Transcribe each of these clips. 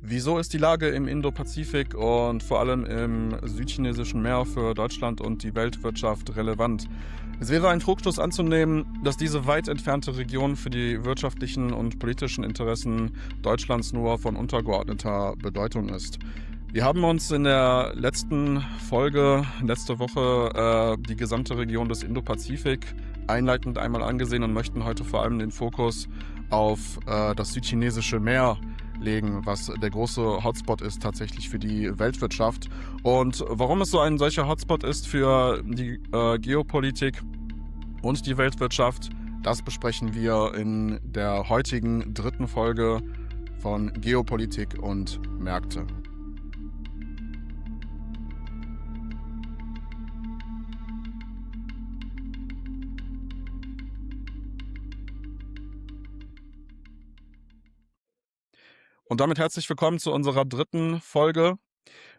Wieso ist die Lage im Indopazifik und vor allem im Südchinesischen Meer für Deutschland und die Weltwirtschaft relevant? Es wäre ein Trugschluss anzunehmen, dass diese weit entfernte Region für die wirtschaftlichen und politischen Interessen Deutschlands nur von untergeordneter Bedeutung ist. Wir haben uns in der letzten Folge, letzte Woche, die gesamte Region des Indopazifik einleitend einmal angesehen und möchten heute vor allem den Fokus auf das Südchinesische Meer legen, was der große Hotspot ist tatsächlich für die Weltwirtschaft. Und warum es so ein solcher Hotspot ist für die Geopolitik und die Weltwirtschaft, das besprechen wir in der heutigen dritten Folge von Geopolitik und Märkte. Und damit herzlich willkommen zu unserer dritten Folge.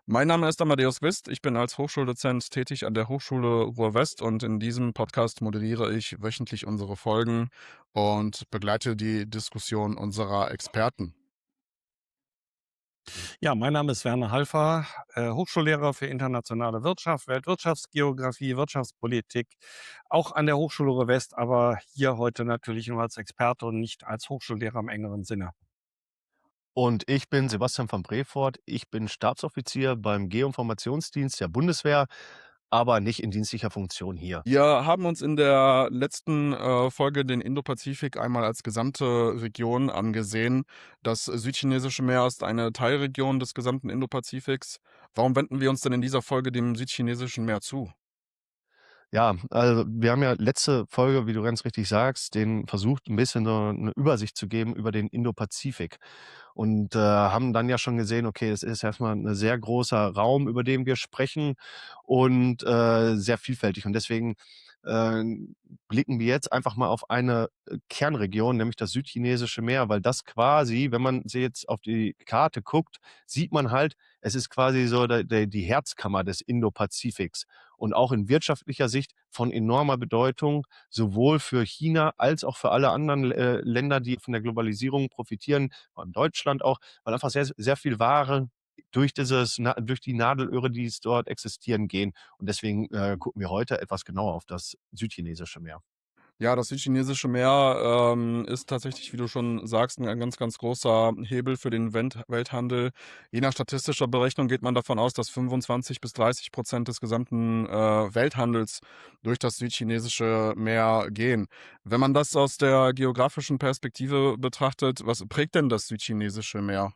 Mein Name ist Amadeus Quist. Ich bin als Hochschuldozent tätig an der Hochschule Ruhr-West und in diesem Podcast moderiere ich wöchentlich unsere Folgen und begleite die Diskussion unserer Experten. Ja, mein Name ist Werner Halfer, Hochschullehrer für internationale Wirtschaft, Weltwirtschaftsgeografie, Wirtschaftspolitik, auch an der Hochschule Ruhr-West, aber hier heute natürlich nur als Experte und nicht als Hochschullehrer im engeren Sinne. Und ich bin Sebastian von Brefort. Ich bin Stabsoffizier beim Geoinformationsdienst der Bundeswehr, aber nicht in dienstlicher Funktion hier. Wir haben uns in der letzten Folge den Indopazifik einmal als gesamte Region angesehen. Das Südchinesische Meer ist eine Teilregion des gesamten Indopazifiks. Warum wenden wir uns denn in dieser Folge dem Südchinesischen Meer zu? Ja, also wir haben ja letzte Folge, wie du ganz richtig sagst, den versucht, ein bisschen so 'ne Übersicht zu geben über den Indopazifik und, haben dann ja schon gesehen, okay, es ist erst mal 'ne sehr großer Raum, über den wir sprechen und, sehr vielfältig. Und deswegen, äh, blicken wir jetzt einfach mal auf eine, Kernregion, nämlich das Südchinesische Meer, weil das quasi, wenn man sich jetzt auf die Karte guckt, sieht man halt, es ist quasi so die Herzkammer des Indopazifiks und auch in wirtschaftlicher Sicht von enormer Bedeutung, sowohl für China als auch für alle anderen, Länder, die von der Globalisierung profitieren, vor allem Deutschland auch, weil einfach sehr, sehr viel Ware durch die Nadelöhre, die es dort existieren, gehen. Und deswegen, gucken wir heute etwas genauer auf das Südchinesische Meer. Ja, das Südchinesische Meer ist tatsächlich, wie du schon sagst, ein ganz, ganz großer Hebel für den Welthandel. Je nach statistischer Berechnung geht man davon aus, dass 25% bis 30% des gesamten Welthandels durch das Südchinesische Meer gehen. Wenn man das aus der geografischen Perspektive betrachtet, was prägt denn das Südchinesische Meer?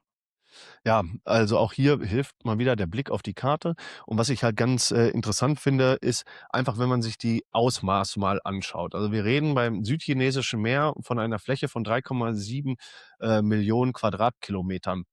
Ja, also auch hier hilft mal wieder der Blick auf die Karte. Und was ich halt ganz, interessant finde, ist einfach, wenn man sich die Ausmaße mal anschaut. Also, wir reden beim Südchinesischen Meer von einer Fläche von 3,7, Millionen Quadratkilometern.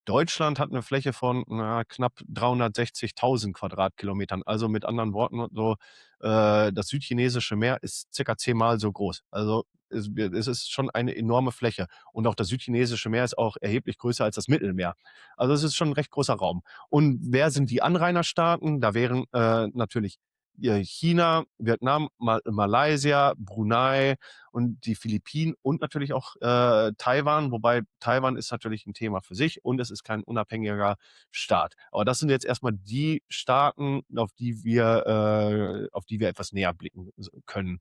Deutschland hat eine Fläche von, knapp 360.000 Quadratkilometern. Also, mit anderen Worten so, das Südchinesische Meer ist circa 10-mal so groß. Also, es ist schon eine enorme Fläche. Und auch das Südchinesische Meer ist auch erheblich größer als das Mittelmeer. Also, es ist schon 'n recht großer Raum. Und wer sind die Anrainerstaaten? Da wären, natürlich, China, Vietnam, Malaysia, Brunei und die Philippinen und natürlich auch, Taiwan, wobei Taiwan ist natürlich ein Thema für sich und es ist kein unabhängiger Staat. Aber das sind jetzt erstmal die Staaten, auf die wir etwas näher blicken können.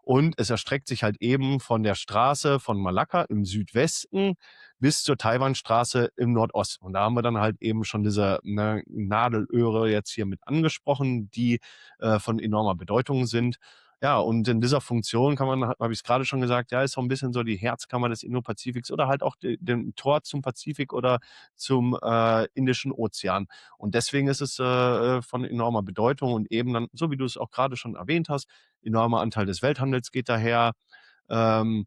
Und es erstreckt sich halt eben von der Straße von Malakka im Südwesten bis zur Taiwanstraße im Nordosten. Und da haben wir dann halt eben schon diese, ne, Nadelöhre jetzt hier mit angesprochen, die, von enormer Bedeutung sind. Ja, und in dieser Funktion kann man, habe ich es gerade schon gesagt, ja, ist so ein bisschen so die Herzkammer des Indo-Pazifiks oder halt auch dem Tor zum Pazifik oder zum, Indischen Ozean. Und deswegen ist es, von enormer Bedeutung und eben dann, so wie du es auch gerade schon erwähnt hast, enormer Anteil des Welthandels geht daher, ähm,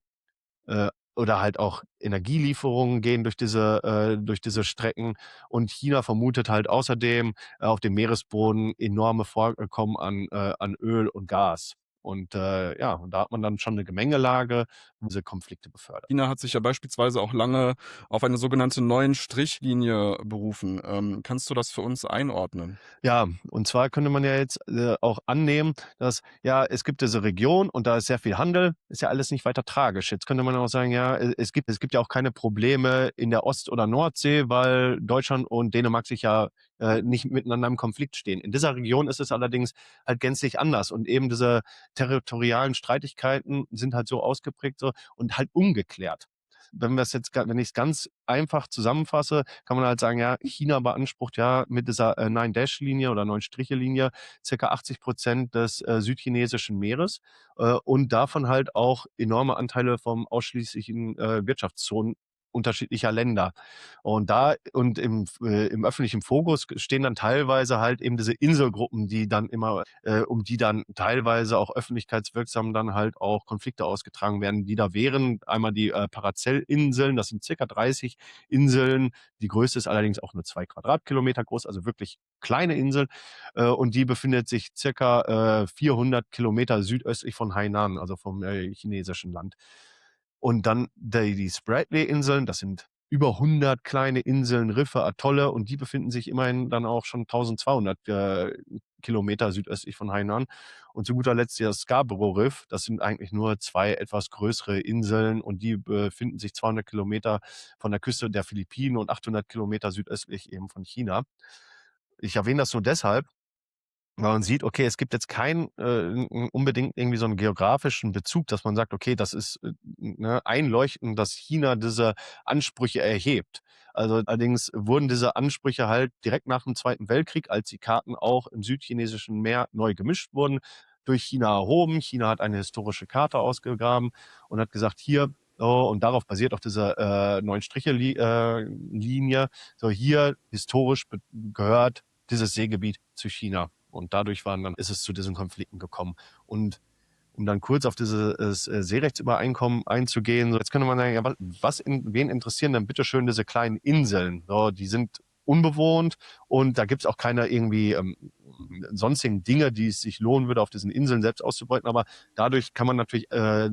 oder halt auch Energielieferungen gehen durch diese Strecken. Und China vermutet halt außerdem, auf dem Meeresboden enorme Vorkommen an Öl und Gas. Und ja, und da hat man dann schon eine Gemengelage, wo diese Konflikte befördert. China hat sich ja beispielsweise auch lange auf eine sogenannte Neun-Strich-Linie berufen. Kannst du das für uns einordnen? Ja, und zwar könnte man ja jetzt auch annehmen, dass ja, es gibt diese Region und da ist sehr viel Handel, ist ja alles nicht weiter tragisch. Jetzt könnte man auch sagen, ja, es gibt ja auch keine Probleme in der Ost- oder Nordsee, weil Deutschland und Dänemark sich ja nicht miteinander im Konflikt stehen. In dieser Region ist es allerdings halt gänzlich anders und eben diese territorialen Streitigkeiten sind halt so ausgeprägt so und halt ungeklärt. Wenn ich es ganz einfach zusammenfasse, kann man halt sagen, ja, China beansprucht ja mit dieser Nine-Dash-Linie oder Neun-Striche-Linie circa 80% des südchinesischen Meeres und davon halt auch enorme Anteile vom ausschließlichen Wirtschaftszonen unterschiedlicher Länder. Und im öffentlichen Fokus stehen dann teilweise halt eben diese Inselgruppen, die dann immer, um die dann teilweise auch öffentlichkeitswirksam dann halt auch Konflikte ausgetragen werden, die da wären. Einmal die Paracel-Inseln, das sind circa 30 Inseln. Die größte ist allerdings auch nur 2 Quadratkilometer groß, also wirklich kleine Insel. Und die befindet sich circa 400 Kilometer südöstlich von Hainan, also vom chinesischen Land. Und dann die Spratly-Inseln, das sind über 100 kleine Inseln, Riffe, Atolle und die befinden sich immerhin dann auch schon 1200 Kilometer südöstlich von Hainan. Und zu guter Letzt das Scarborough-Riff, das sind eigentlich nur 2 etwas größere Inseln und die befinden sich 200 Kilometer von der Küste der Philippinen und 800 Kilometer südöstlich eben von China. Ich erwähne das nur deshalb, weil man sieht, okay, es gibt jetzt keinen unbedingt irgendwie so einen geografischen Bezug, dass man sagt, okay, das ist ne, einleuchtend, dass China diese Ansprüche erhebt. Also allerdings wurden diese Ansprüche halt direkt nach dem Zweiten Weltkrieg, als die Karten auch im südchinesischen Meer neu gemischt wurden, durch China erhoben. China hat eine historische Karte ausgegraben und hat gesagt, hier, oh, und darauf basiert auch diese Neun-Striche-Linie, so hier historisch gehört dieses Seegebiet zu China. Und dadurch ist es zu diesen Konflikten gekommen. Und um dann kurz auf dieses Seerechtsübereinkommen einzugehen, so jetzt könnte man sagen, ja, wen interessieren denn bitteschön diese kleinen Inseln? So, die sind unbewohnt und da gibt's auch keine irgendwie sonstigen Dinge, die es sich lohnen würde, auf diesen Inseln selbst auszubeuten. Aber dadurch kann man natürlich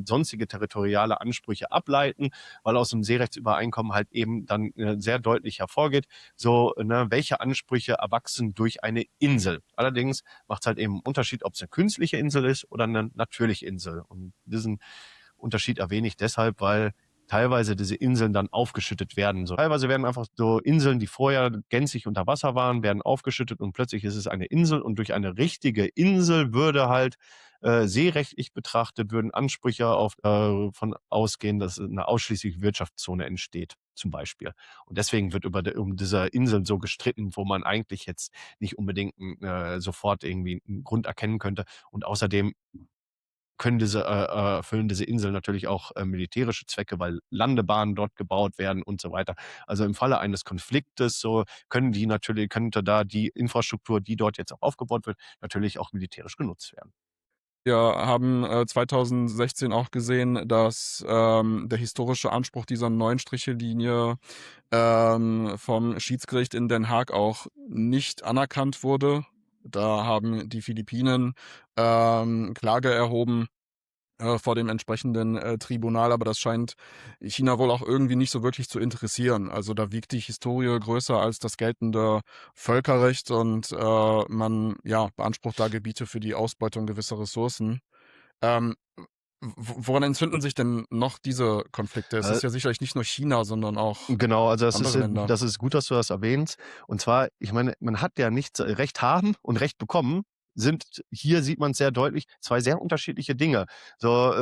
sonstige territoriale Ansprüche ableiten, weil aus dem Seerechtsübereinkommen halt eben dann sehr deutlich hervorgeht, so ne, welche Ansprüche erwachsen durch eine Insel. Allerdings macht es halt eben einen Unterschied, ob es eine künstliche Insel ist oder eine natürliche Insel. Und diesen Unterschied erwähne ich deshalb, weil teilweise diese Inseln dann aufgeschüttet werden. So, teilweise werden einfach so Inseln, die vorher gänzlich unter Wasser waren, werden aufgeschüttet und plötzlich ist es eine Insel und durch eine richtige Insel würde halt seerechtlich betrachtet, würden Ansprüche von ausgehen, dass eine ausschließliche Wirtschaftszone entsteht, zum Beispiel. Und deswegen wird um diese Inseln so gestritten, wo man eigentlich jetzt nicht unbedingt sofort irgendwie einen Grund erkennen könnte. Und außerdem erfüllen diese Inseln natürlich auch militärische Zwecke, weil Landebahnen dort gebaut werden und so weiter. Also im Falle eines Konfliktes so könnte da die Infrastruktur, die dort jetzt auch aufgebaut wird, natürlich auch militärisch genutzt werden. Wir haben 2016 auch gesehen, dass der historische Anspruch dieser Neun-Striche-Linie vom Schiedsgericht in Den Haag auch nicht anerkannt wurde. Da haben die Philippinen Klage erhoben vor dem entsprechenden Tribunal, aber das scheint China wohl auch irgendwie nicht so wirklich zu interessieren. Also da wiegt die Historie größer als das geltende Völkerrecht und man ja, beansprucht da Gebiete für die Ausbeutung gewisser Ressourcen. Ähm, woran entzünden sich denn noch diese Konflikte? Es Äh, ist ja sicherlich nicht nur China, sondern auch Genau, also andere Länder. das ist gut, dass du das erwähnst. Und zwar, ich meine, man hat ja nichts Recht haben und Recht bekommen hier sieht man es sehr deutlich, 2 sehr unterschiedliche Dinge. So,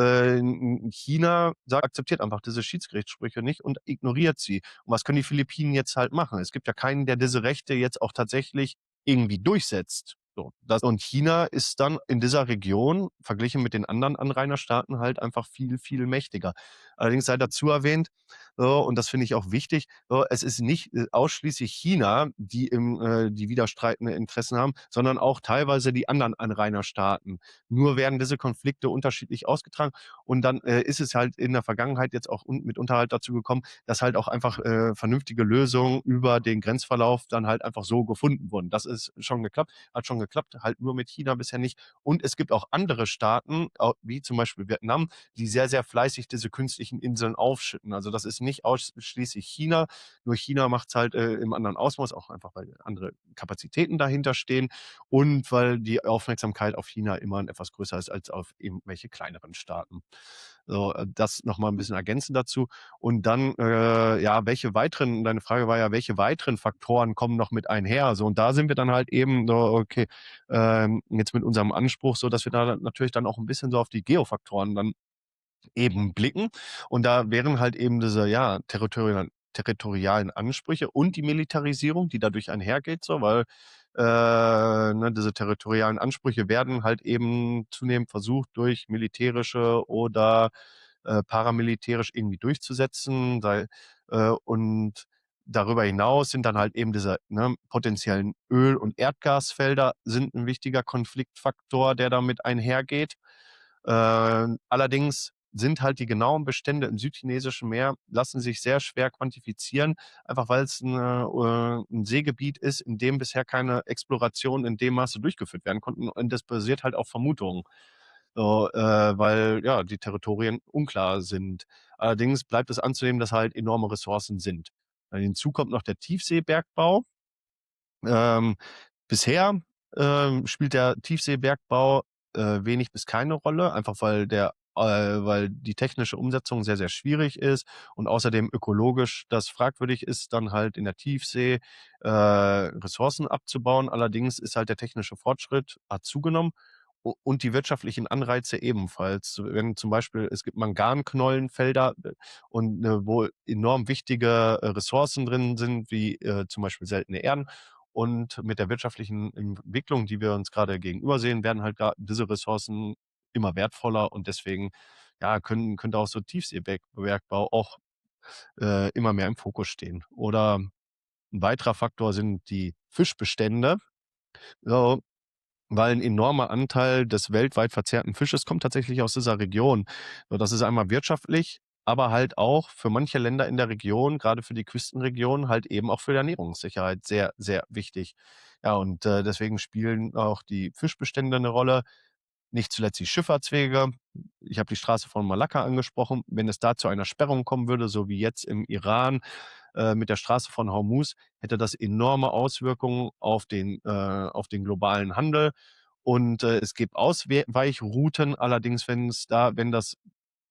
China akzeptiert einfach diese Schiedsgerichtssprüche nicht und ignoriert sie. Und was können die Philippinen jetzt halt machen? Es gibt ja keinen, der diese Rechte jetzt auch tatsächlich irgendwie durchsetzt. So, und China ist dann in dieser Region, verglichen mit den anderen Anrainerstaaten, halt einfach viel, viel mächtiger. Allerdings sei dazu erwähnt, so, und das finde ich auch wichtig, so, es ist nicht ausschließlich China, die widerstreitende Interessen haben, sondern auch teilweise die anderen Anrainerstaaten. Nur werden diese Konflikte unterschiedlich ausgetragen und dann ist es halt in der Vergangenheit jetzt auch mitunter halt dazu gekommen, dass halt auch einfach vernünftige Lösungen über den Grenzverlauf dann halt einfach so gefunden wurden. Das ist schon geklappt, hat schon geklappt, halt nur mit China bisher nicht. Und es gibt auch andere Staaten, wie zum Beispiel Vietnam, die sehr, sehr fleißig diese künstlichen Inseln aufschütten. Also das ist nicht ausschließlich China, nur China macht es halt im anderen Ausmaß, auch einfach weil andere Kapazitäten dahinter stehen und weil die Aufmerksamkeit auf China immer etwas größer ist als auf irgendwelche kleineren Staaten. So, das nochmal ein bisschen ergänzend dazu. Und dann, ja, deine Frage war ja, welche weiteren Faktoren kommen noch mit einher? So, und da sind wir dann halt eben so, okay, jetzt mit unserem Anspruch, so dass wir da natürlich dann auch ein bisschen so auf die Geofaktoren dann eben blicken. Und da wären halt eben diese, ja, territorialen Ansprüche und die Militarisierung, die dadurch einhergeht, so, weil ne, diese territorialen Ansprüche werden halt eben zunehmend versucht, durch militärische oder paramilitärisch irgendwie durchzusetzen. Und darüber hinaus sind dann halt eben diese potenziellen Öl- und Erdgasfelder sind ein wichtiger Konfliktfaktor, der damit einhergeht. Allerdings sind halt die genauen Bestände im Südchinesischen Meer, lassen sich sehr schwer quantifizieren, einfach weil es ein Seegebiet ist, in dem bisher keine Exploration in dem Maße durchgeführt werden konnten. Und das basiert halt auf Vermutungen, so, weil ja die Territorien unklar sind. Allerdings bleibt es anzunehmen, dass halt enorme Ressourcen sind. Hinzu kommt noch der Tiefseebergbau. Ähm, bisher spielt der Tiefseebergbau wenig bis keine Rolle, einfach weil die technische Umsetzung sehr, sehr schwierig ist und außerdem ökologisch das fragwürdig ist, dann halt in der Tiefsee Ressourcen abzubauen. Allerdings ist halt der technische Fortschritt hat zugenommen und die wirtschaftlichen Anreize ebenfalls. So, wenn zum Beispiel es gibt Manganknollenfelder und wo enorm wichtige Ressourcen drin sind, wie zum Beispiel seltene Erden. Und mit der wirtschaftlichen Entwicklung, die wir uns gerade gegenüber sehen, werden halt diese Ressourcen immer wertvoller und deswegen ja, könnte auch so Tiefseebergbau auch immer mehr im Fokus stehen. Oder ein weiterer Faktor sind die Fischbestände. Ja, weil ein enormer Anteil des weltweit verzehrten Fisches kommt tatsächlich aus dieser Region. So, das ist einmal wirtschaftlich, aber halt auch für manche Länder in der Region, gerade für die Küstenregion, halt eben auch für die Ernährungssicherheit sehr, sehr wichtig. Ja, und deswegen spielen auch die Fischbestände eine Rolle, nicht zuletzt die Schifffahrtswege. Ich habe die Straße von Malakka angesprochen. Wenn es da zu einer Sperrung kommen würde, so wie jetzt im Iran mit der Straße von Hormuz, hätte das enorme Auswirkungen auf den globalen Handel. Und es gibt Ausweichrouten, allerdings, wenn das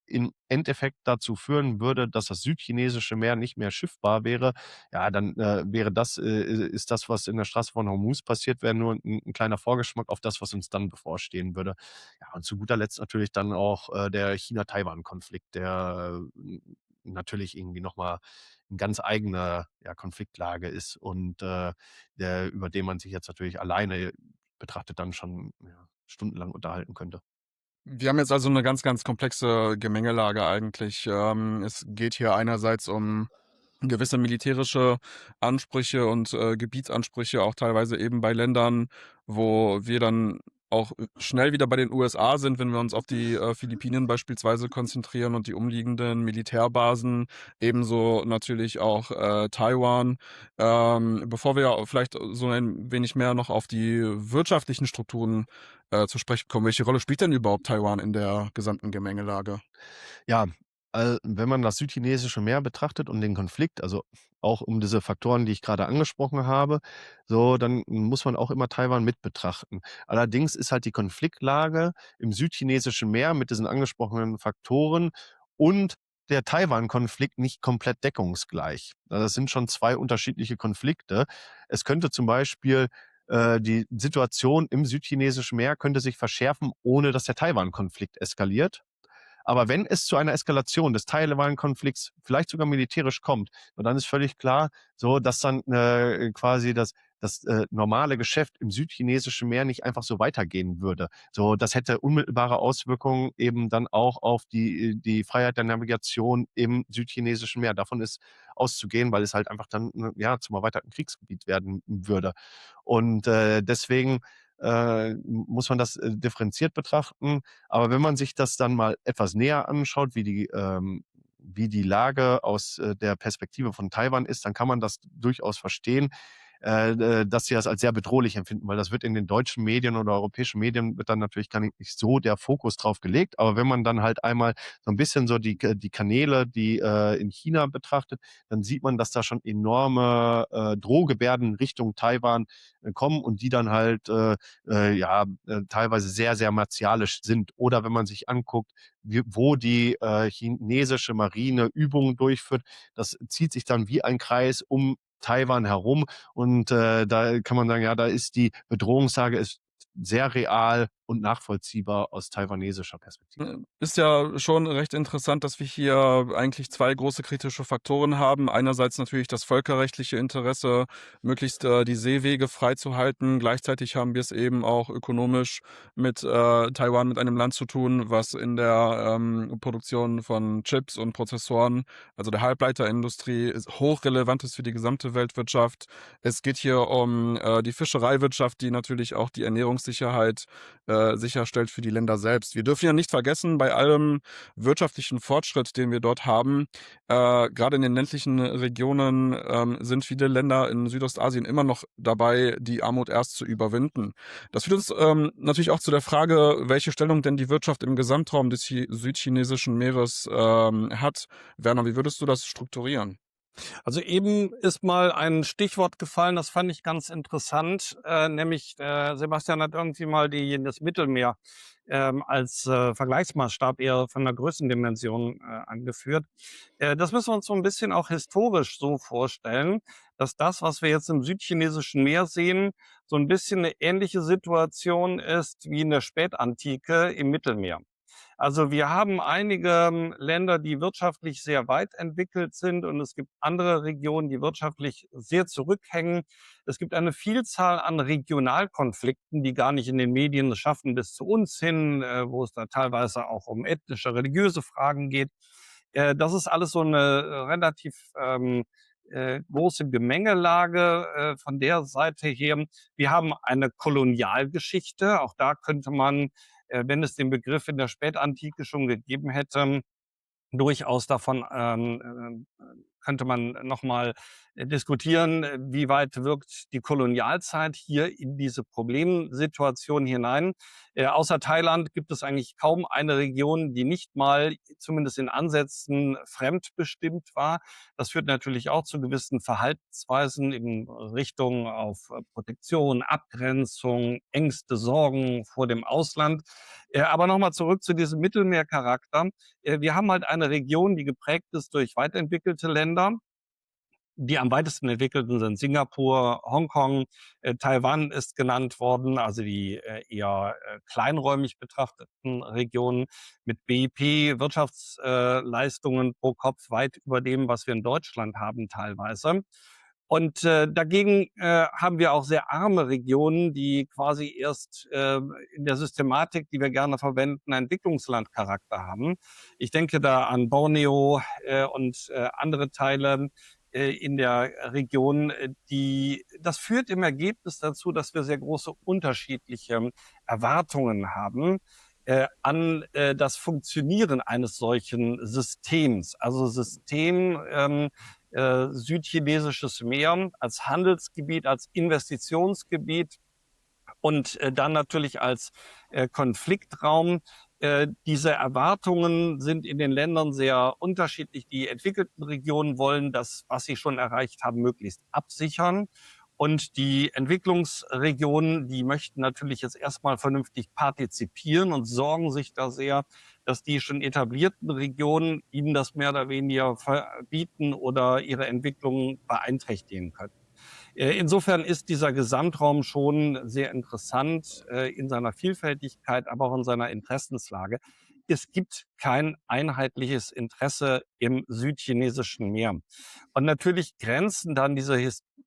im Endeffekt dazu führen würde, dass das Südchinesische Meer nicht mehr schiffbar wäre, ja, dann ist das, was in der Straße von Hormuz passiert, wäre nur ein kleiner Vorgeschmack auf das, was uns dann bevorstehen würde. Ja, und zu guter Letzt natürlich dann auch der China-Taiwan-Konflikt, der natürlich irgendwie nochmal eine ganz eigene ja, Konfliktlage ist und über den man sich jetzt natürlich alleine betrachtet dann schon ja, stundenlang unterhalten könnte. Wir haben jetzt also eine ganz, ganz komplexe Gemengelage eigentlich. Es geht hier einerseits um gewisse militärische Ansprüche und Gebietsansprüche, auch teilweise eben bei Ländern, wo wir dann auch schnell wieder bei den USA sind, wenn wir uns auf die Philippinen beispielsweise konzentrieren und die umliegenden Militärbasen, ebenso natürlich auch Taiwan. Bevor wir vielleicht so ein wenig mehr noch auf die wirtschaftlichen Strukturen zu sprechen kommen, welche Rolle spielt denn überhaupt Taiwan in der gesamten Gemengelage? Ja, wenn man das Südchinesische Meer betrachtet und den Konflikt, also auch um diese Faktoren, die ich gerade angesprochen habe, so, dann muss man auch immer Taiwan mit betrachten. Allerdings ist halt die Konfliktlage im Südchinesischen Meer mit diesen angesprochenen Faktoren und der Taiwan-Konflikt nicht komplett deckungsgleich. Also das sind schon 2 unterschiedliche Konflikte. Es könnte zum Beispiel die Situation im Südchinesischen Meer könnte sich verschärfen, ohne dass der Taiwan-Konflikt eskaliert. Aber wenn es zu einer Eskalation des Taiwan-Konflikts vielleicht sogar militärisch kommt, so dann ist völlig klar, so dass dann quasi das normale Geschäft im südchinesischen Meer nicht einfach so weitergehen würde. So, das hätte unmittelbare Auswirkungen eben dann auch auf die Freiheit der Navigation im südchinesischen Meer. Davon ist auszugehen, weil es halt einfach dann ja zum erweiterten Kriegsgebiet werden würde. Und deswegen muss man das differenziert betrachten. Aber wenn man sich das dann mal etwas näher anschaut, wie die Lage aus der Perspektive von Taiwan ist, dann kann man das durchaus verstehen, dass sie das als sehr bedrohlich empfinden, weil das wird in den deutschen Medien oder europäischen Medien wird dann natürlich gar nicht so der Fokus drauf gelegt. Aber wenn man dann halt einmal so ein bisschen so die Kanäle, die in China betrachtet, dann sieht man, dass da schon enorme Drohgebärden Richtung Taiwan kommen und die dann halt teilweise sehr, sehr martialisch sind. Oder wenn man sich anguckt, wo die chinesische Marine Übungen durchführt, das zieht sich dann wie ein Kreis um Taiwan herum und da kann man sagen, ja, da ist die Bedrohungslage ist sehr real und nachvollziehbar aus taiwanesischer Perspektive. Ist ja schon recht interessant, dass wir hier eigentlich zwei große kritische Faktoren haben. Einerseits natürlich das völkerrechtliche Interesse, möglichst die Seewege freizuhalten. Gleichzeitig haben wir es eben auch ökonomisch mit Taiwan, mit einem Land zu tun, was in der Produktion von Chips und Prozessoren, also der Halbleiterindustrie, hochrelevant ist für die gesamte Weltwirtschaft. Es geht hier um die Fischereiwirtschaft, die natürlich auch die Ernährungssicherheit sicherstellt für die Länder selbst. Wir dürfen ja nicht vergessen, bei allem wirtschaftlichen Fortschritt, den wir dort haben, gerade in den ländlichen Regionen sind viele Länder in Südostasien immer noch dabei, die Armut erst zu überwinden. Das führt uns natürlich auch zu der Frage, welche Stellung denn die Wirtschaft im Gesamtraum des südchinesischen Meeres hat. Werner, wie würdest du das strukturieren? Also eben ist mal ein Stichwort gefallen, das fand ich ganz interessant, nämlich Sebastian hat irgendwie mal das Mittelmeer als Vergleichsmaßstab eher von der Größendimension angeführt. Das müssen wir uns so ein bisschen auch historisch so vorstellen, dass das, was wir jetzt im südchinesischen Meer sehen, so ein bisschen eine ähnliche Situation ist wie in der Spätantike im Mittelmeer. Also wir haben einige Länder, die wirtschaftlich sehr weit entwickelt sind und es gibt andere Regionen, die wirtschaftlich sehr zurückhängen. Es gibt eine Vielzahl an Regionalkonflikten, die gar nicht in den Medien es schaffen bis zu uns hin, wo es da teilweise auch um ethnische, religiöse Fragen geht. Das ist alles so eine relativ große Gemengelage von der Seite her. Wir haben eine Kolonialgeschichte. Auch da könnte man, wenn es den Begriff in der Spätantike schon gegeben hätte, durchaus davon könnte man nochmal diskutieren, wie weit wirkt die Kolonialzeit hier in diese Problemsituation hinein. Außer Thailand gibt es eigentlich kaum eine Region, die nicht mal, zumindest in Ansätzen, fremdbestimmt war. Das führt natürlich auch zu gewissen Verhaltensweisen in Richtung auf Protektion, Abgrenzung, Ängste, Sorgen vor dem Ausland. Aber nochmal zurück zu diesem Mittelmeercharakter. Wir haben halt eine Region, die geprägt ist durch weit entwickelte Länder. Die am weitesten entwickelten sind Singapur, Hongkong, Taiwan ist genannt worden, also die eher kleinräumig betrachteten Regionen mit BIP, Wirtschaftsleistungen pro Kopf weit über dem, was wir in Deutschland haben teilweise. Und dagegen haben wir auch sehr arme Regionen, die quasi erst in der Systematik, die wir gerne verwenden, Entwicklungslandcharakter haben. Ich denke da an Borneo und andere Teile in der Region, das führt im Ergebnis dazu, dass wir sehr große unterschiedliche Erwartungen haben an das Funktionieren eines solchen Systems. Also System südchinesisches Meer als Handelsgebiet, als Investitionsgebiet und dann natürlich als Konfliktraum. Diese Erwartungen sind in den Ländern sehr unterschiedlich. Die entwickelten Regionen wollen das, was sie schon erreicht haben, möglichst absichern. Und die Entwicklungsregionen, die möchten natürlich jetzt erstmal vernünftig partizipieren und sorgen sich da sehr, dass die schon etablierten Regionen ihnen das mehr oder weniger verbieten oder ihre Entwicklung beeinträchtigen können. Insofern ist dieser Gesamtraum schon sehr interessant in seiner Vielfältigkeit, aber auch in seiner Interessenslage. es gibt kein einheitliches Interesse im Südchinesischen Meer. Und natürlich grenzen dann diese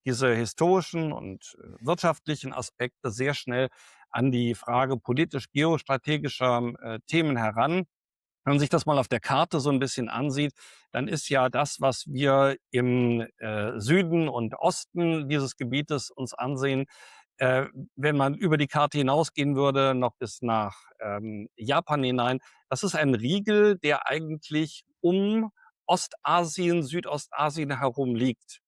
historischen und wirtschaftlichen Aspekte sehr schnell an die Frage politisch-geostrategischer Themen heran. Wenn man sich das mal auf der Karte so ein bisschen ansieht, dann ist ja das, was wir im Süden und Osten dieses Gebietes uns ansehen, äh, wenn man über die Karte hinausgehen würde, noch bis nach Japan hinein, das ist ein Riegel, der eigentlich um Ostasien, Südostasien herum liegt.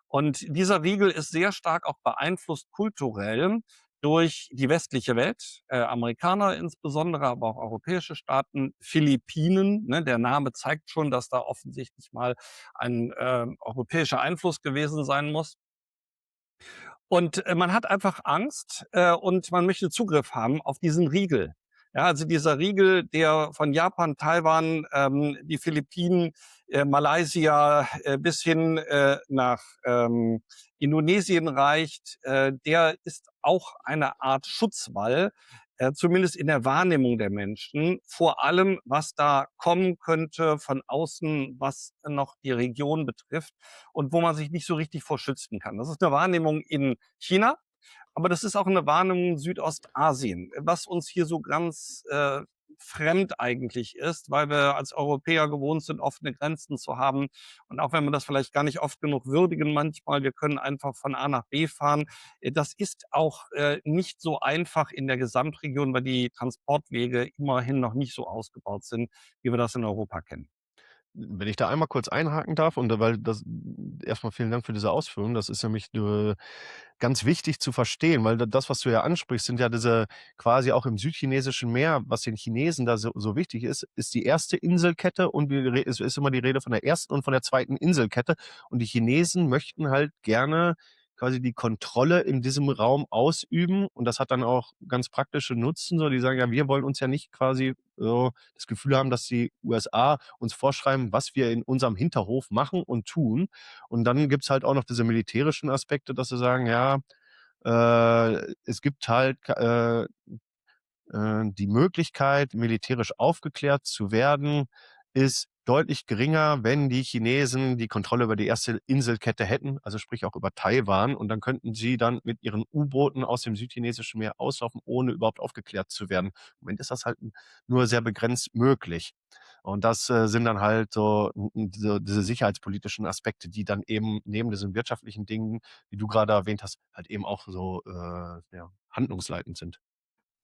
Und dieser Riegel ist sehr stark auch beeinflusst kulturell durch die westliche Welt, Amerikaner insbesondere, aber auch europäische Staaten, Philippinen. Ne, der Name zeigt schon, dass da offensichtlich mal ein europäischer Einfluss gewesen sein muss. Und man hat einfach Angst und man möchte Zugriff haben auf diesen Riegel. Ja, also dieser Riegel, der von Japan, Taiwan, die Philippinen, Malaysia bis hin nach Indonesien reicht, der ist auch eine Art Schutzwall, zumindest in der Wahrnehmung der Menschen, vor allem, was da kommen könnte von außen, was noch die Region betrifft und wo man sich nicht so richtig vor schützen kann. Das ist eine Wahrnehmung in China, aber das ist auch eine Wahrnehmung in Südostasien, was uns hier so ganz fremd eigentlich ist, weil wir als Europäer gewohnt sind, offene Grenzen zu haben. Und auch wenn wir das vielleicht gar nicht oft genug würdigen manchmal, wir können einfach von A nach B fahren. Das ist auch nicht so einfach in der Gesamtregion, weil die Transportwege immerhin noch nicht so ausgebaut sind, wie wir das in Europa kennen. Wenn ich da einmal kurz einhaken darf und weil das erstmal vielen Dank für diese Ausführung. Das ist nämlich ganz wichtig zu verstehen, weil das, was du ja ansprichst, sind ja diese quasi auch im Südchinesischen Meer, was den Chinesen da so wichtig ist die erste Inselkette und es ist immer die Rede von der ersten und von der zweiten Inselkette. Und die Chinesen möchten halt gerne quasi die Kontrolle in diesem Raum ausüben und das hat dann auch ganz praktische Nutzen. So, die sagen ja, wir wollen uns ja nicht quasi so das Gefühl haben, dass die USA uns vorschreiben, was wir in unserem Hinterhof machen und tun. Und dann gibt's halt auch noch diese militärischen Aspekte, dass sie sagen, ja, es gibt halt die Möglichkeit, militärisch aufgeklärt zu werden, ist deutlich geringer, wenn die Chinesen die Kontrolle über die erste Inselkette hätten, also sprich auch über Taiwan. Und dann könnten sie dann mit ihren U-Booten aus dem Südchinesischen Meer auslaufen, ohne überhaupt aufgeklärt zu werden. Im Moment ist das halt nur sehr begrenzt möglich. Und das sind dann halt so diese sicherheitspolitischen Aspekte, die dann eben neben diesen wirtschaftlichen Dingen, die du gerade erwähnt hast, halt eben auch so ja, handlungsleitend sind.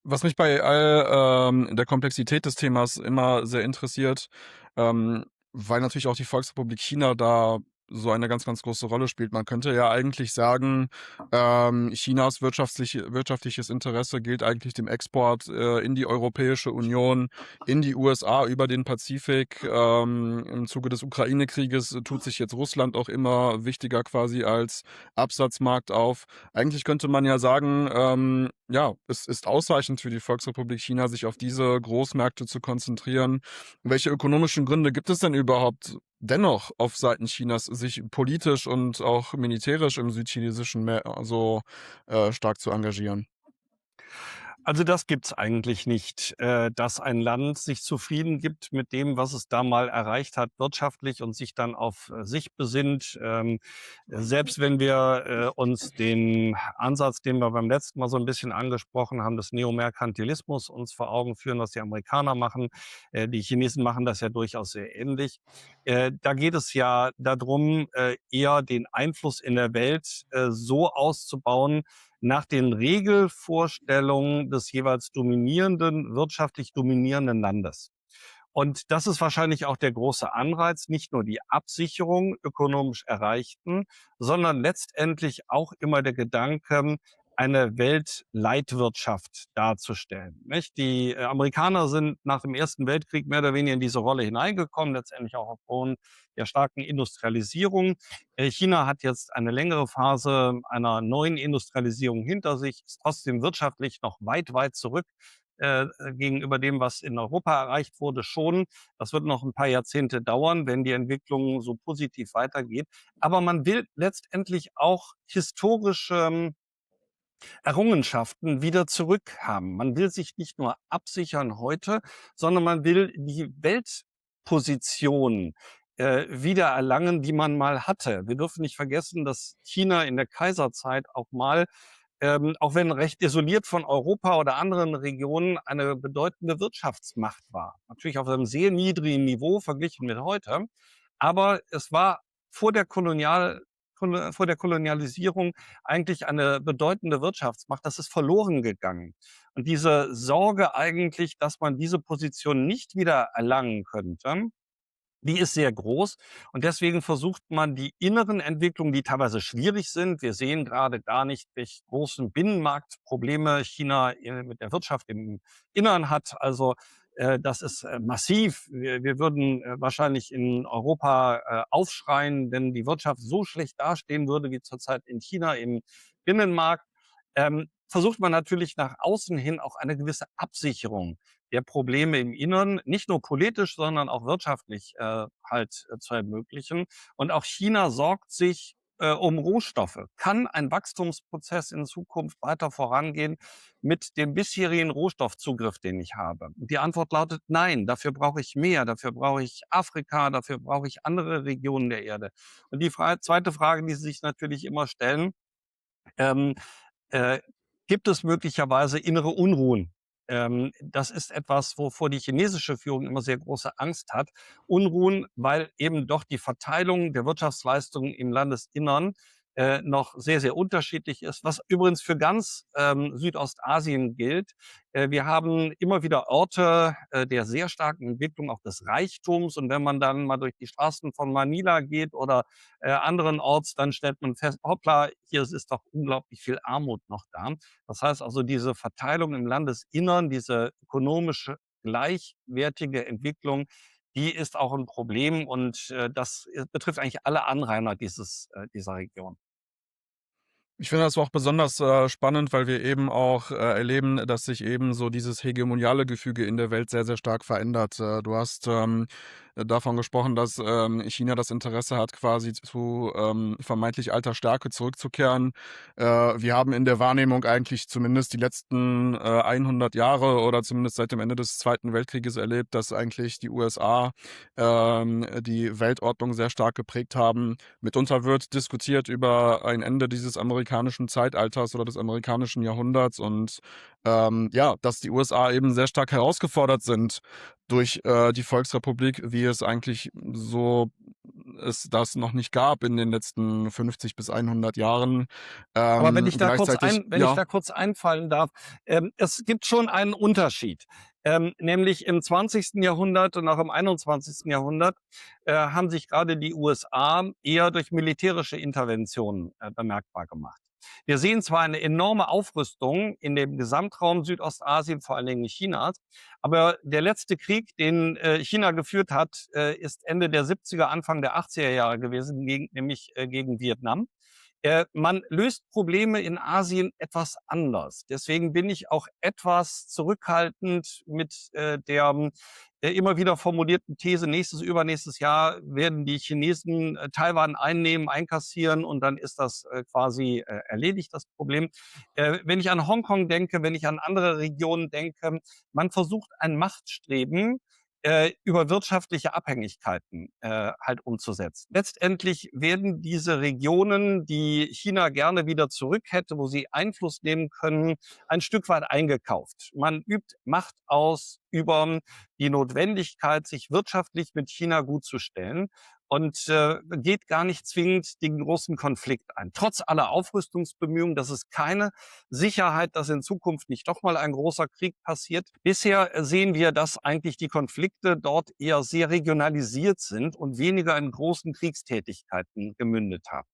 Was mich bei all der Komplexität des Themas immer sehr interessiert, weil natürlich auch die Volksrepublik China da so eine ganz, ganz große Rolle spielt. Man könnte ja eigentlich sagen, Chinas wirtschaftliches Interesse gilt eigentlich dem Export in die Europäische Union, in die USA über den Pazifik. Im Zuge des Ukraine-Krieges tut sich jetzt Russland auch immer wichtiger quasi als Absatzmarkt auf. Eigentlich könnte man ja sagen, ja, es ist ausreichend für die Volksrepublik China, sich auf diese Großmärkte zu konzentrieren. Welche ökonomischen Gründe gibt es denn überhaupt dennoch auf Seiten Chinas, sich politisch und auch militärisch im Südchinesischen Meer so stark zu engagieren? Also das gibt's eigentlich nicht, dass ein Land sich zufrieden gibt mit dem, was es da mal erreicht hat wirtschaftlich und sich dann auf sich besinnt. Selbst wenn wir uns den Ansatz, den wir beim letzten Mal so ein bisschen angesprochen haben, des Neomerkantilismus uns vor Augen führen, was die Amerikaner machen. Die Chinesen machen das ja durchaus sehr ähnlich. Da geht es ja darum, eher den Einfluss in der Welt so auszubauen, nach den Regelvorstellungen des jeweils wirtschaftlich dominierenden Landes. Und das ist wahrscheinlich auch der große Anreiz, nicht nur die Absicherung ökonomisch Erreichten, sondern letztendlich auch immer der Gedanke, eine Weltleitwirtschaft darzustellen. Nicht? Die Amerikaner sind nach dem Ersten Weltkrieg mehr oder weniger in diese Rolle hineingekommen, letztendlich auch aufgrund der starken Industrialisierung. China hat jetzt eine längere Phase einer neuen Industrialisierung hinter sich, ist trotzdem wirtschaftlich noch weit, weit zurück gegenüber dem, was in Europa erreicht wurde, schon. Das wird noch ein paar Jahrzehnte dauern, wenn die Entwicklung so positiv weitergeht. Aber man will letztendlich auch historische Errungenschaften wieder zurückhaben. Man will sich nicht nur absichern heute, sondern man will die Weltposition wieder erlangen, die man mal hatte. Wir dürfen nicht vergessen, dass China in der Kaiserzeit auch mal, auch wenn recht isoliert von Europa oder anderen Regionen, eine bedeutende Wirtschaftsmacht war. Natürlich auf einem sehr niedrigen Niveau verglichen mit heute, aber es war vor der vor der Kolonialisierung eigentlich eine bedeutende Wirtschaftsmacht. Das ist verloren gegangen. Und diese Sorge eigentlich, dass man diese Position nicht wieder erlangen könnte, die ist sehr groß. Und deswegen versucht man die inneren Entwicklungen, die teilweise schwierig sind. Wir sehen gerade gar nicht, welche großen Binnenmarktprobleme China mit der Wirtschaft im Innern hat. Also das ist massiv. Wir würden wahrscheinlich in Europa aufschreien, wenn die Wirtschaft so schlecht dastehen würde wie zurzeit in China im Binnenmarkt. Versucht man natürlich nach außen hin auch eine gewisse Absicherung der Probleme im Innern, nicht nur politisch, sondern auch wirtschaftlich zu ermöglichen. Und auch China sorgt sich um Rohstoffe. Kann ein Wachstumsprozess in Zukunft weiter vorangehen mit dem bisherigen Rohstoffzugriff, den ich habe? Die Antwort lautet nein. Dafür brauche ich mehr. Dafür brauche ich Afrika. Dafür brauche ich andere Regionen der Erde. Und die zweite Frage, die Sie sich natürlich immer stellen, ähm, äh, gibt es möglicherweise innere Unruhen? Das ist etwas, wovor die chinesische Führung immer sehr große Angst hat. Unruhen, weil eben doch die Verteilung der Wirtschaftsleistungen im Landesinnern noch sehr, sehr unterschiedlich ist, was übrigens für ganz Südostasien gilt. Wir haben immer wieder Orte der sehr starken Entwicklung, auch des Reichtums. Und wenn man dann mal durch die Straßen von Manila geht oder anderen Orts, dann stellt man fest, hoppla, hier ist doch unglaublich viel Armut noch da. Das heißt also, diese Verteilung im Landesinnern, diese ökonomische gleichwertige Entwicklung, die ist auch ein Problem und das betrifft eigentlich alle Anrainer dieser Region. Ich finde das auch besonders spannend, weil wir eben auch erleben, dass sich eben so dieses hegemoniale Gefüge in der Welt sehr, sehr stark verändert. Du hast davon gesprochen, dass China das Interesse hat, quasi zu vermeintlich alter Stärke zurückzukehren. Wir haben in der Wahrnehmung eigentlich zumindest die letzten 100 Jahre oder zumindest seit dem Ende des Zweiten Weltkrieges erlebt, dass eigentlich die USA die Weltordnung sehr stark geprägt haben. Mitunter wird diskutiert über ein Ende dieses amerikanischen Zeitalters oder des amerikanischen Jahrhunderts und ja, dass die USA eben sehr stark herausgefordert sind durch die Volksrepublik, wie es eigentlich so es das noch nicht gab in den letzten 50 bis 100 Jahren. Aber wenn ich da Gleichzeitig, wenn ich ja. da kurz einfallen darf, es gibt schon einen Unterschied. Nämlich im 20. Jahrhundert und auch im 21. Jahrhundert haben sich gerade die USA eher durch militärische Interventionen bemerkbar gemacht. Wir sehen zwar eine enorme Aufrüstung in dem Gesamtraum Südostasien, vor allen Dingen Chinas, aber der letzte Krieg, den China geführt hat, ist Ende der 70er, Anfang der 80er Jahre gewesen, nämlich gegen Vietnam. Man löst Probleme in Asien etwas anders. Deswegen bin ich auch etwas zurückhaltend mit der immer wieder formulierten These, nächstes, übernächstes Jahr werden die Chinesen Taiwan einnehmen, einkassieren und dann ist das quasi erledigt, das Problem. Wenn ich an Hongkong denke, wenn ich an andere Regionen denke, man versucht ein Machtstreben über wirtschaftliche Abhängigkeiten halt umzusetzen. Letztendlich werden diese Regionen, die China gerne wieder zurück hätte, wo sie Einfluss nehmen können, ein Stück weit eingekauft. Man übt Macht aus über die Notwendigkeit, sich wirtschaftlich mit China gut zu stellen und geht gar nicht zwingend den großen Konflikt ein. Trotz aller Aufrüstungsbemühungen, das ist keine Sicherheit, dass in Zukunft nicht doch mal ein großer Krieg passiert. Bisher sehen wir, dass eigentlich die Konflikte dort eher sehr regionalisiert sind und weniger in großen Kriegstätigkeiten gemündet haben.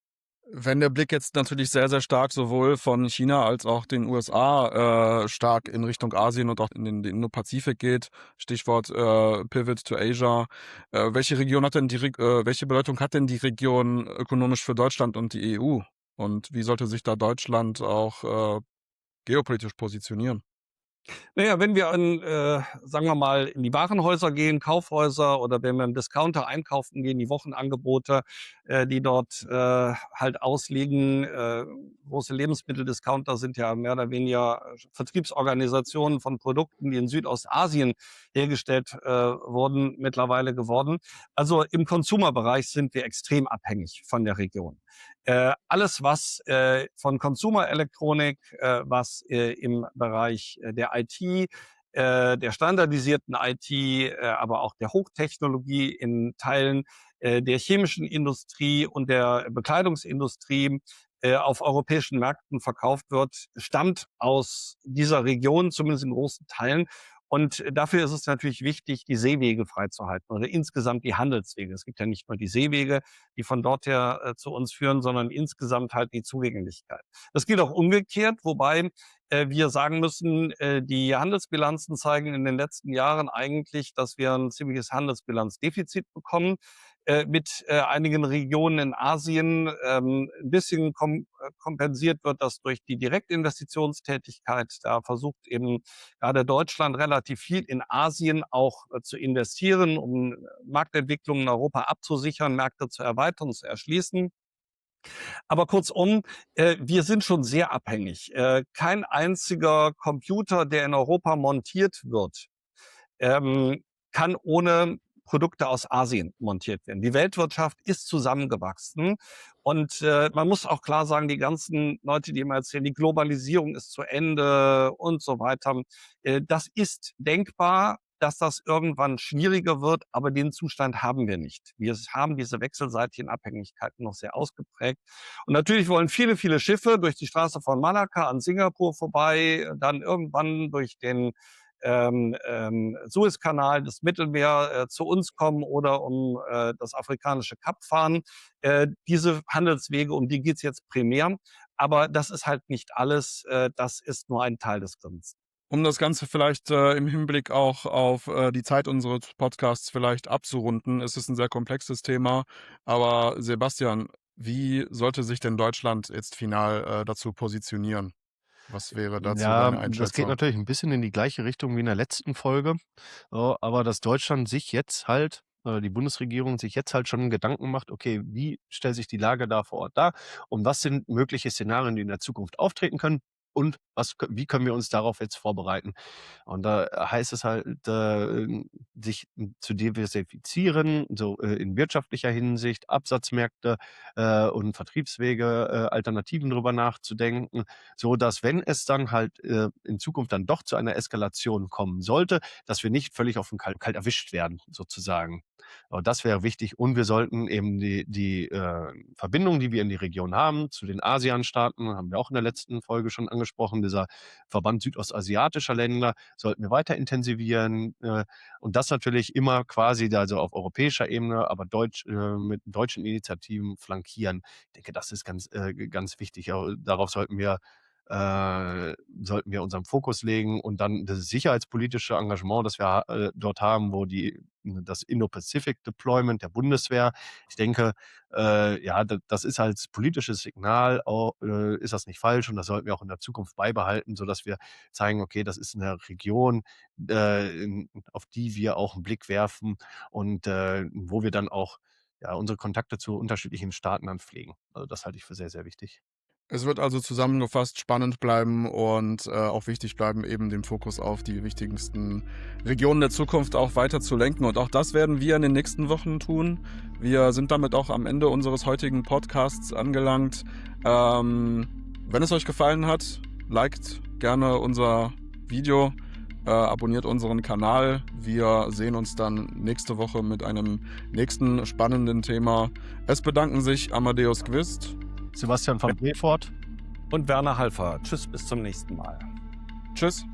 Wenn der Blick jetzt natürlich sehr, sehr stark sowohl von China als auch den USA stark in Richtung Asien und auch in den Indo-Pazifik geht, Stichwort Pivot to Asia, welche Bedeutung hat denn die Region ökonomisch für Deutschland und die EU? Und wie sollte sich da Deutschland auch geopolitisch positionieren? Naja, wenn wir sagen wir mal, in die Warenhäuser gehen, Kaufhäuser oder wenn wir im Discounter einkaufen gehen, die Wochenangebote, die dort halt ausliegen. Große Lebensmitteldiscounter sind ja mehr oder weniger Vertriebsorganisationen von Produkten, die in Südostasien hergestellt wurden, mittlerweile geworden. Also im Consumer-Bereich sind wir extrem abhängig von der Region. Alles, was von Consumer-Elektronik, was im Bereich der IT, der standardisierten IT, aber auch der Hochtechnologie in Teilen der chemischen Industrie und der Bekleidungsindustrie auf europäischen Märkten verkauft wird, stammt aus dieser Region, zumindest in großen Teilen. Und dafür ist es natürlich wichtig, die Seewege freizuhalten oder insgesamt die Handelswege. Es gibt ja nicht nur die Seewege, die von dort her zu uns führen, sondern insgesamt halt die Zugänglichkeit. Das gilt auch umgekehrt, wobei wir sagen müssen, die Handelsbilanzen zeigen in den letzten Jahren eigentlich, dass wir ein ziemliches Handelsbilanzdefizit bekommen mit einigen Regionen in Asien. Ein bisschen kompensiert wird das durch die Direktinvestitionstätigkeit. Da versucht eben gerade Deutschland relativ viel in Asien auch zu investieren, um Marktentwicklungen in Europa abzusichern, Märkte zu erweitern, zu erschließen. Aber kurzum, wir sind schon sehr abhängig. Kein einziger Computer, der in Europa montiert wird, kann ohne Produkte aus Asien montiert werden. Die Weltwirtschaft ist zusammengewachsen und man muss auch klar sagen, die ganzen Leute, die immer erzählen, die Globalisierung ist zu Ende und so weiter, das ist denkbar, dass das irgendwann schwieriger wird, aber den Zustand haben wir nicht. Wir haben diese wechselseitigen Abhängigkeiten noch sehr ausgeprägt. Und natürlich wollen viele, viele Schiffe durch die Straße von Malakka an Singapur vorbei, dann irgendwann durch den Suezkanal, das Mittelmeer zu uns kommen oder um das afrikanische Kap fahren. Diese Handelswege, um die geht's jetzt primär. Aber das ist halt nicht alles. Das ist nur ein Teil des Ganzen. Um das Ganze vielleicht im Hinblick auch auf die Zeit unseres Podcasts vielleicht abzurunden, es ist ein sehr komplexes Thema. Aber Sebastian, wie sollte sich denn Deutschland jetzt final dazu positionieren? Was wäre dazu Ja, deine das geht Einschätzung? natürlich ein bisschen in die gleiche Richtung wie in der letzten Folge. Aber dass Deutschland sich jetzt halt die Bundesregierung sich jetzt halt schon Gedanken macht: „Okay, wie stellt sich die Lage da vor Ort dar und was sind mögliche Szenarien, die in der Zukunft auftreten können und wie können wir uns darauf jetzt vorbereiten?“ Und da heißt es halt, sich zu diversifizieren, so in wirtschaftlicher Hinsicht, Absatzmärkte und Vertriebswege, Alternativen drüber nachzudenken, so dass, wenn es dann halt in Zukunft dann doch zu einer Eskalation kommen sollte, dass wir nicht völlig auf dem Kalt erwischt werden, sozusagen. Und das wäre wichtig. Und wir sollten eben die Verbindungen, die wir in die Region haben, zu den ASEAN-Staaten, haben wir auch in der letzten Folge schon angesprochen, dieser Verband südostasiatischer Länder, sollten wir weiter intensivieren. Und das natürlich immer quasi also auf europäischer Ebene, aber mit deutschen Initiativen flankieren. Ich denke, das ist ganz wichtig. Darauf sollten wir unseren Fokus legen und dann das sicherheitspolitische Engagement, das wir dort haben, wo das Indo-Pacific Deployment der Bundeswehr, ich denke, ja, das ist als politisches Signal auch, ist das nicht falsch und das sollten wir auch in der Zukunft beibehalten, sodass wir zeigen, okay, das ist eine Region, auf die wir auch einen Blick werfen und wo wir dann auch ja, unsere Kontakte zu unterschiedlichen Staaten dann pflegen. Also das halte ich für sehr, sehr wichtig. Es wird also zusammengefasst spannend bleiben und auch wichtig bleiben, eben den Fokus auf die wichtigsten Regionen der Zukunft auch weiter zu lenken. Und auch das werden wir in den nächsten Wochen tun. Wir sind damit auch am Ende unseres heutigen Podcasts angelangt. Wenn es euch gefallen hat, liked gerne unser Video, abonniert unseren Kanal. Wir sehen uns dann nächste Woche mit einem nächsten spannenden Thema. Es bedanken sich Amadeus Gwist, Sebastian van Brevoort Und Werner Halfer. Tschüss, bis zum nächsten Mal. Tschüss.